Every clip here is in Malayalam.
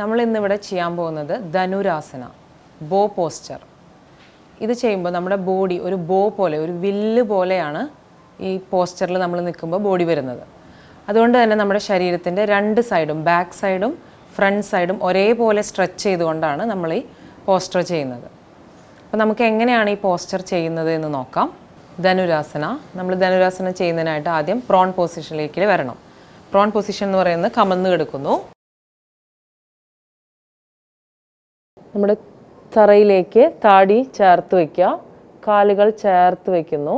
നമ്മൾ ഇന്നിവിടെ ചെയ്യാൻ പോകുന്നത് ധനുരാസന, ബോ പോസ്ചർ. ഇത് ചെയ്യുമ്പോൾ നമ്മുടെ ബോഡി ഒരു ബോ പോലെ, ഒരു വില്ല് പോലെയാണ് ഈ പോസ്ചറിൽ നമ്മൾ നിൽക്കുമ്പോൾ ബോഡി വരുന്നത്. അതുകൊണ്ട് തന്നെ നമ്മുടെ ശരീരത്തിൻ്റെ രണ്ട് സൈഡും, ബാക്ക് സൈഡും ഫ്രണ്ട് സൈഡും ഒരേപോലെ സ്ട്രെച്ച് ചെയ്തുകൊണ്ടാണ് നമ്മൾ ഈ പോസ്ചർ ചെയ്യുന്നത്. അപ്പോൾ നമുക്ക് എങ്ങനെയാണ് ഈ പോസ്ചർ ചെയ്യുന്നത് എന്ന് നോക്കാം. ധനുരാസന, നമ്മൾ ധനുരാസന ചെയ്യുന്നതിനായിട്ട് ആദ്യം പ്രോൺ പൊസിഷനിലേക്ക് വരണം. പ്രോൺ പൊസിഷൻ എന്ന് പറയുന്നത് കമന്ന് കിടക്കുന്നു. നമ്മുടെ തറയിലേക്ക് താടി ചേർത്ത് വയ്ക്കുക, കാലുകൾ ചേർത്ത് വയ്ക്കുന്നു.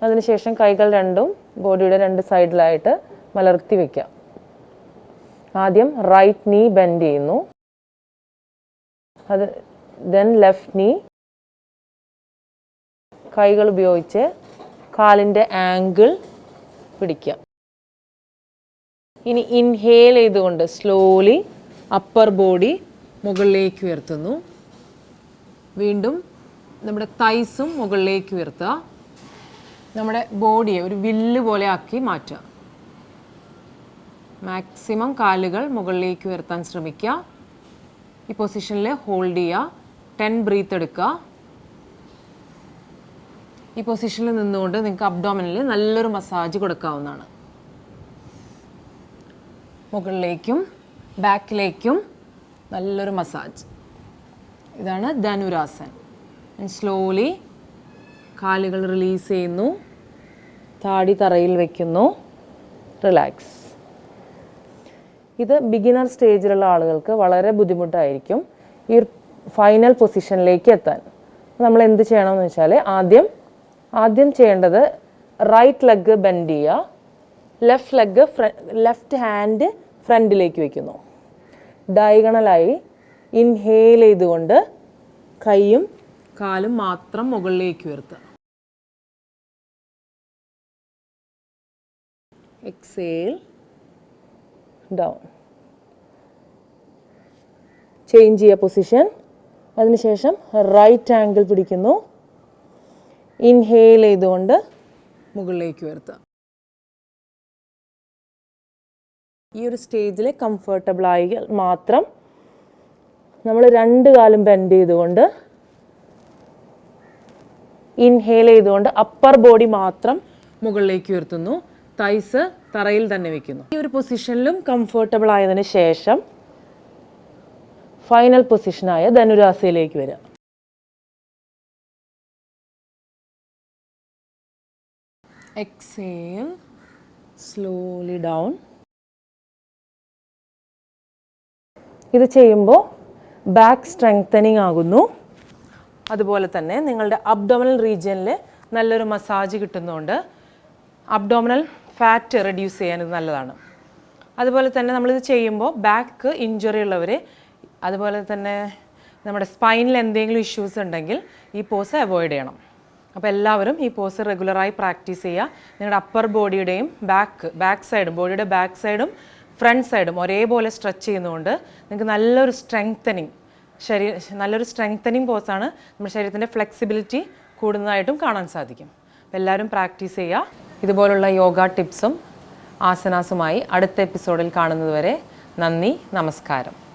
അതിനുശേഷം കൈകൾ രണ്ടും ബോഡിയുടെ രണ്ട് സൈഡിലായിട്ട് മലർത്തി വയ്ക്കുക. ആദ്യം റൈറ്റ് നീ ബെൻഡ് ചെയ്യുന്നു, ദെൻ ലെഫ്റ്റ് നീ. കൈകൾ ഉപയോഗിച്ച് കാലിൻ്റെ ആംഗിൾ പിടിക്കുക. ഇനി ഇൻഹേൽ ചെയ്തുകൊണ്ട് സ്ലോലി അപ്പർ ബോഡി മുകളിലേക്ക് ഉയർത്തുന്നു. വീണ്ടും നമ്മുടെ തൈസും മുകളിലേക്ക് ഉയർത്തുക. നമ്മുടെ ബോഡിയെ ഒരു വില്ല് പോലെ ആക്കി മാറ്റുക. മാക്സിമം കാലുകൾ മുകളിലേക്ക് ഉയർത്താൻ ശ്രമിക്കുക. ഈ പൊസിഷനിൽ ഹോൾഡ് ചെയ്യുക. 10 ബ്രീത്ത് എടുക്കുക. ഈ പൊസിഷനിൽ നിന്നുകൊണ്ട് നിങ്ങൾക്ക് അബ്ഡോമിനിൽ നല്ലൊരു മസാജ് കൊടുക്കാവുന്നതാണ്. മുകളിലേക്കും ബാക്കിലേക്കും നല്ലൊരു മസാജ്. ഇതാണ് ധനുരാസൻ. സ്ലോലി കാലുകൾ റിലീസ് ചെയ്യുന്നു, താടി തറയിൽ വയ്ക്കുന്നു, റിലാക്സ്. ഇത് ബിഗിനർ സ്റ്റേജിലുള്ള ആളുകൾക്ക് വളരെ ബുദ്ധിമുട്ടായിരിക്കും ഈ ഫൈനൽ പൊസിഷനിലേക്ക് എത്താൻ. നമ്മൾ എന്ത് ചെയ്യണമെന്ന് വെച്ചാൽ ആദ്യം ചെയ്യേണ്ടത് റൈറ്റ് ലെഗ് ബെൻഡ് ചെയ്യുക, ലെഫ്റ്റ് ഹാൻഡ് ഫ്രണ്ടിലേക്ക് വയ്ക്കുന്നു. ഡയഗണലായി ഇൻഹേൽ ചെയ്തുകൊണ്ട് കൈയും കാലും മാത്രം മുകളിലേക്ക് ഉയർത്തുക. Exhale down. ചേഞ്ച് ചെയ്യുക പൊസിഷൻ. അതിനുശേഷം റൈറ്റ് ആംഗിൾ പിടിക്കുന്നു. ഇൻഹേൽ ചെയ്തുകൊണ്ട് മുകളിലേക്ക് ഉയർത്തുക. ഈ ഒരു സ്റ്റേജിൽ കംഫർട്ടബിളായി മാത്രം നമ്മൾ രണ്ട് കാലും ബെൻഡ് ചെയ്തുകൊണ്ട് ഇൻഹേൽ ചെയ്തുകൊണ്ട് അപ്പർ ബോഡി മാത്രം മുകളിലേക്ക് ഉയർത്തുന്നു. തൈസ് തറയിൽ തന്നെ വെക്കുന്നു. ഈ ഒരു പൊസിഷനിലും കംഫർട്ടബിൾ ആയതിനു ശേഷം ഫൈനൽ പൊസിഷനായ ധനുരാസയിലേക്ക് വരിക. Exhale slowly down. ഇത് ചെയ്യുമ്പോൾ ബാക്ക് സ്ട്രെങ്തനിങ് ആകുന്നു. അതുപോലെ തന്നെ നിങ്ങളുടെ അബ്ഡോമിനൽ റീജിയനിൽ നല്ലൊരു മസാജ് കിട്ടുന്നതുകൊണ്ട് അബ്ഡോമിനൽ ഫാറ്റ് റെഡ്യൂസ് ചെയ്യാൻ ഇത് നല്ലതാണ്. അതുപോലെ തന്നെ നമ്മളിത് ചെയ്യുമ്പോൾ ബാക്ക് ഇഞ്ചുറി ഉള്ളവർ, അതുപോലെ തന്നെ നമ്മുടെ സ്പൈനിൽ എന്തെങ്കിലും ഇഷ്യൂസ് ഉണ്ടെങ്കിൽ ഈ പോസ് അവോയ്ഡ് ചെയ്യണം. അപ്പോൾ എല്ലാവരും ഈ പോസ് റെഗുലറായി പ്രാക്ടീസ് ചെയ്യുക. നിങ്ങളുടെ അപ്പർ ബോഡിയുടെയും ബാക്ക് സൈഡും, ബോഡിയുടെ ബാക്ക് സൈഡും ഫ്രണ്ട് സൈഡും ഒരേപോലെ സ്ട്രെച്ച് ചെയ്യുന്നതുകൊണ്ട് നിങ്ങൾക്ക് നല്ലൊരു സ്ട്രെങ്തനിങ് പോസാണ്. നമ്മുടെ ശരീരത്തിൻ്റെ ഫ്ലെക്സിബിലിറ്റി കൂടുന്നതായിട്ടും കാണാൻ സാധിക്കും. അപ്പോൾ എല്ലാവരും പ്രാക്ടീസ് ചെയ്യുക. ഇതുപോലുള്ള യോഗ ടിപ്സും ആസനാസുമായി അടുത്ത എപ്പിസോഡിൽ കാണുന്നതുവരെ നന്ദി, നമസ്കാരം.